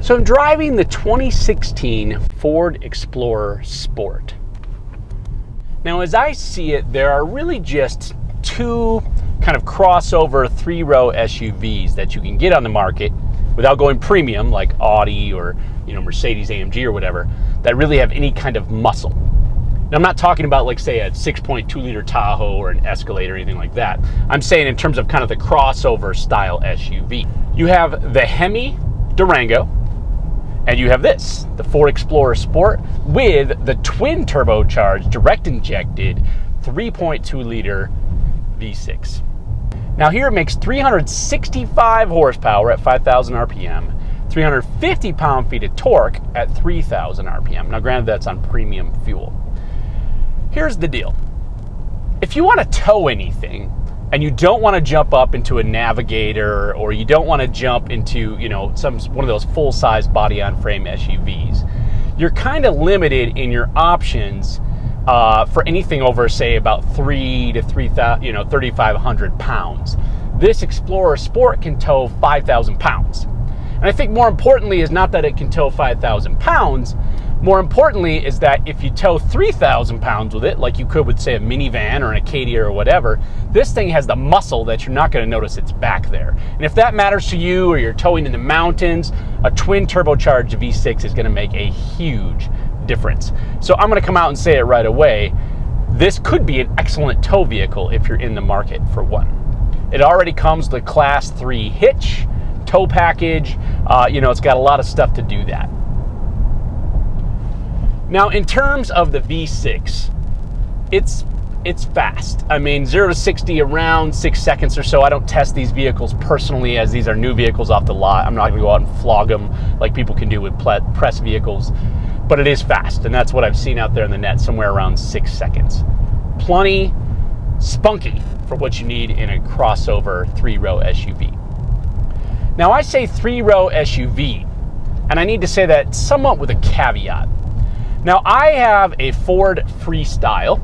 So I'm driving the 2016 Ford Explorer Sport. Now, as I see it, there are really just two kind of crossover three-row SUVs that you can get on the market without going premium like Audi or Mercedes AMG or whatever, that really have any kind of muscle. Now, I'm not talking about like say a 6.2 liter Tahoe or an Escalade or anything like that. I'm saying in terms of kind of the crossover style SUV. You have the Hemi Durango, and you have this, the Ford Explorer Sport with the twin turbocharged, direct injected 3.2 liter V6. Now here it makes 365 horsepower at 5,000 RPM, 350 pound-feet of torque at 3,000 RPM. Now granted, that's on premium fuel. Here's the deal. If you want to tow anything and you don't want to jump up into a Navigator, or you don't want to jump into one of those full-size body-on-frame SUVs, you're kind of limited in your options for anything over, say, about 3,500 pounds. This Explorer Sport can tow 5,000 pounds. And I think more importantly is not that it can tow 5,000 pounds. More importantly is that if you tow 3,000 pounds with it, like you could with, say, a minivan or an Acadia or whatever, this thing has the muscle that you're not going to notice it's back there. And if that matters to you, or you're towing in the mountains, a twin turbocharged V6 is going to make a huge difference. So I'm going to come out and say it right away. This could be an excellent tow vehicle if you're in the market for one. It already comes with a Class 3 hitch, tow package. It's got a lot of stuff to do that. Now, in terms of the V6, it's fast. I mean, 0 to 60 around 6 seconds or so. I don't test these vehicles personally, as these are new vehicles off the lot. I'm not going to go out and flog them like people can do with press vehicles, but it is fast, and that's what I've seen out there in the net, somewhere around 6 seconds. Plenty spunky for what you need in a crossover three-row SUV. Now, I say three-row SUV, and I need to say that somewhat with a caveat. Now, I have a Ford Freestyle,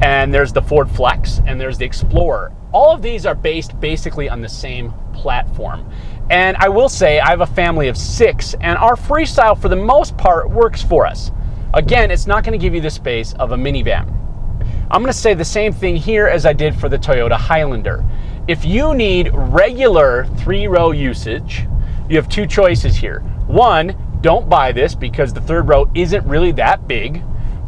and there's the Ford Flex, and there's the Explorer. All of these are based basically on the same platform. And I will say I have a family of 6, and our Freestyle, for the most part, works for us. Again, it's not going to give you the space of a minivan. I'm going to say the same thing here as I did for the Toyota Highlander. If you need regular three-row usage, you have two choices here. One, don't buy this because the third row isn't really that big.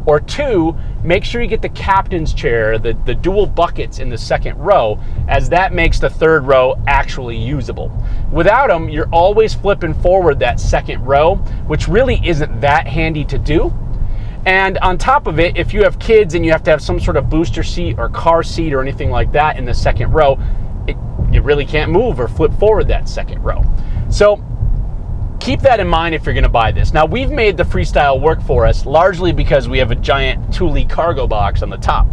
Or two, make sure you get the captain's chair, the dual buckets in the second row, as that makes the third row actually usable. Without them, you're always flipping forward that second row, which really isn't that handy to do. And on top of it, if you have kids and you have to have some sort of booster seat or car seat or anything like that in the second row, you really can't move or flip forward that second row. So keep that in mind if you're going to buy this. Now, we've made the Freestyle work for us largely because we have a giant Thule cargo box on the top,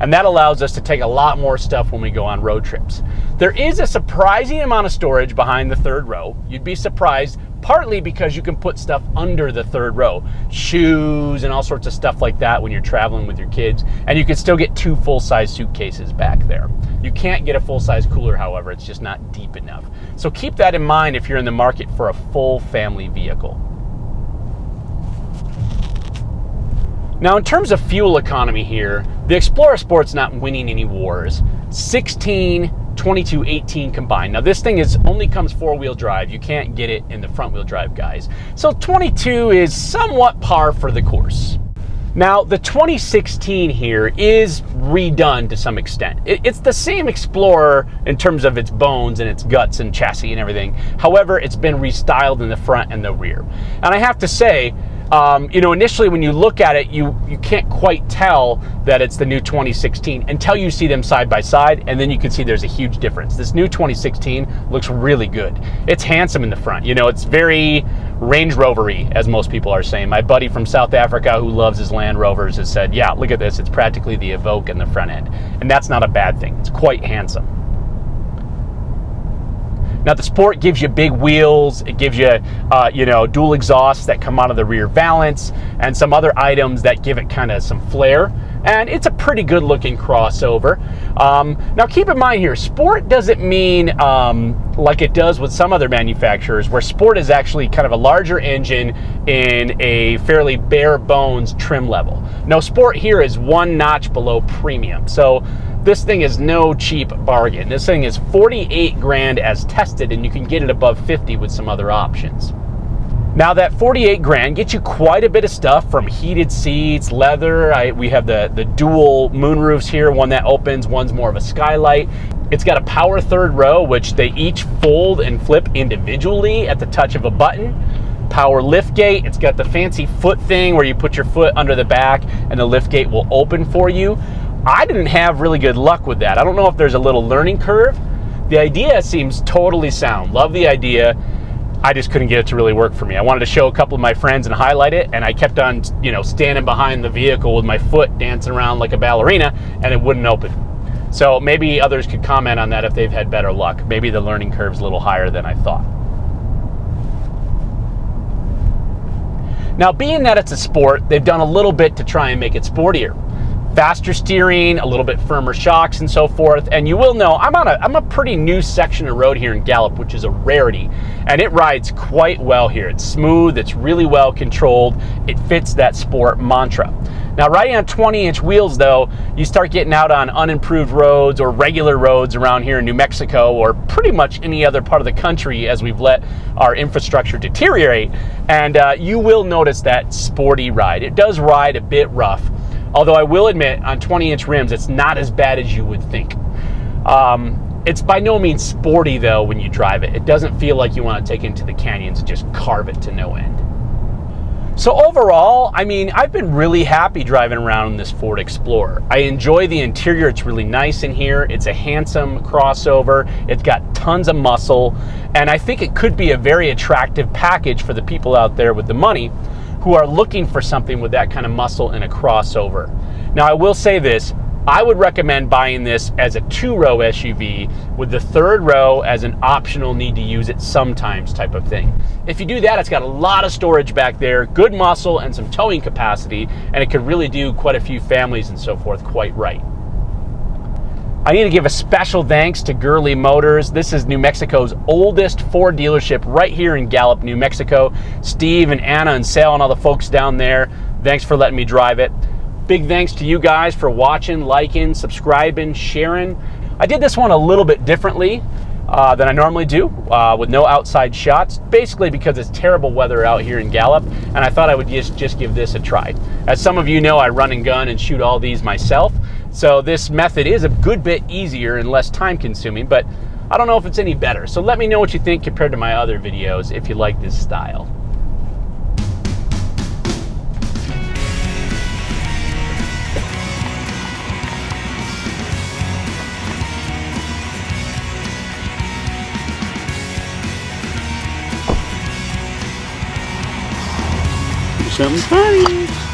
and that allows us to take a lot more stuff when we go on road trips. There is a surprising amount of storage behind the third row. You'd be surprised, partly because you can put stuff under the third row, shoes and all sorts of stuff like that when you're traveling with your kids, and you can still get 2 full-size suitcases back there. You can't get a full-size cooler, however, it's just not deep enough. So keep that in mind if you're in the market for a full family vehicle. Now, in terms of fuel economy here, the Explorer Sport's not winning any wars. 16, 22, 18 combined. Now, this thing only comes 4-wheel drive. You can't get it in the front-wheel drive, guys. So 22 is somewhat par for the course. Now, the 2016 here is redone to some extent. It's the same Explorer in terms of its bones and its guts and chassis and everything. However, it's been restyled in the front and the rear. And I have to say, initially when you look at it, you can't quite tell that it's the new 2016 until you see them side by side, and then you can see there's a huge difference. This new 2016 looks really good. It's handsome in the front. It's very Range Rover-y, as most people are saying. My buddy from South Africa who loves his Land Rovers has said, yeah, look at this. It's practically the Evoque in the front end. And that's not a bad thing. It's quite handsome. Now, the Sport gives you big wheels. It gives you, dual exhausts that come out of the rear valance and some other items that give it kind of some flair. and it's a pretty good looking crossover. Now keep in mind here, sport doesn't mean like it does with some other manufacturers, where sport is actually kind of a larger engine in a fairly bare bones trim level. No, sport here is one notch below premium. So this thing is no cheap bargain. This thing is 48 grand as tested, and you can get it above 50 with some other options. Now that 48 grand gets you quite a bit of stuff, from heated seats, leather. We have the dual moonroofs here, one that opens, one's more of a skylight. It's got a power third row, which they each fold and flip individually at the touch of a button. Power lift gate. It's got the fancy foot thing where you put your foot under the back and the lift gate will open for you. I didn't have really good luck with that. I don't know if there's a little learning curve. The idea seems totally sound. Love the idea. I just couldn't get it to really work for me. I wanted to show a couple of my friends and highlight it, and I kept on, standing behind the vehicle with my foot dancing around like a ballerina, and it wouldn't open. So maybe others could comment on that if they've had better luck. Maybe the learning curve's a little higher than I thought. Now, being that it's a sport, they've done a little bit to try and make it sportier. Faster steering, a little bit firmer shocks and so forth. And you will know I'm a pretty new section of road here in Gallup, which is a rarity, and it rides quite well here. It's smooth, it's really well controlled, it fits that sport mantra. Now, riding on 20-inch wheels though, you start getting out on unimproved roads or regular roads around here in New Mexico, or pretty much any other part of the country as we've let our infrastructure deteriorate, and you will notice that sporty ride. It does ride a bit rough. Although I will admit, on 20-inch rims, it's not as bad as you would think. It's by no means sporty, though, when you drive it. It doesn't feel like you want to take it into the canyons and just carve it to no end. So overall, I've been really happy driving around in this Ford Explorer. I enjoy the interior. It's really nice in here. It's a handsome crossover. It's got tons of muscle, and I think it could be a very attractive package for the people out there with the money who are looking for something with that kind of muscle in a crossover. Now, I will say this, I would recommend buying this as a two-row SUV with the third row as an optional need to use it sometimes type of thing. If you do that, it's got a lot of storage back there, good muscle and some towing capacity, and it could really do quite a few families and so forth quite right. I need to give a special thanks to Gurley Motors. This is New Mexico's oldest Ford dealership right here in Gallup, New Mexico. Steve and Anna and Sal and all the folks down there, thanks for letting me drive it. Big thanks to you guys for watching, liking, subscribing, sharing. I did this one a little bit differently than I normally do, with no outside shots, basically because it's terrible weather out here in Gallup, and I thought I would just give this a try. As some of you know, I run and gun and shoot all these myself, so this method is a good bit easier and less time consuming, but I don't know if it's any better. So let me know what you think compared to my other videos if you like this style. Something funny.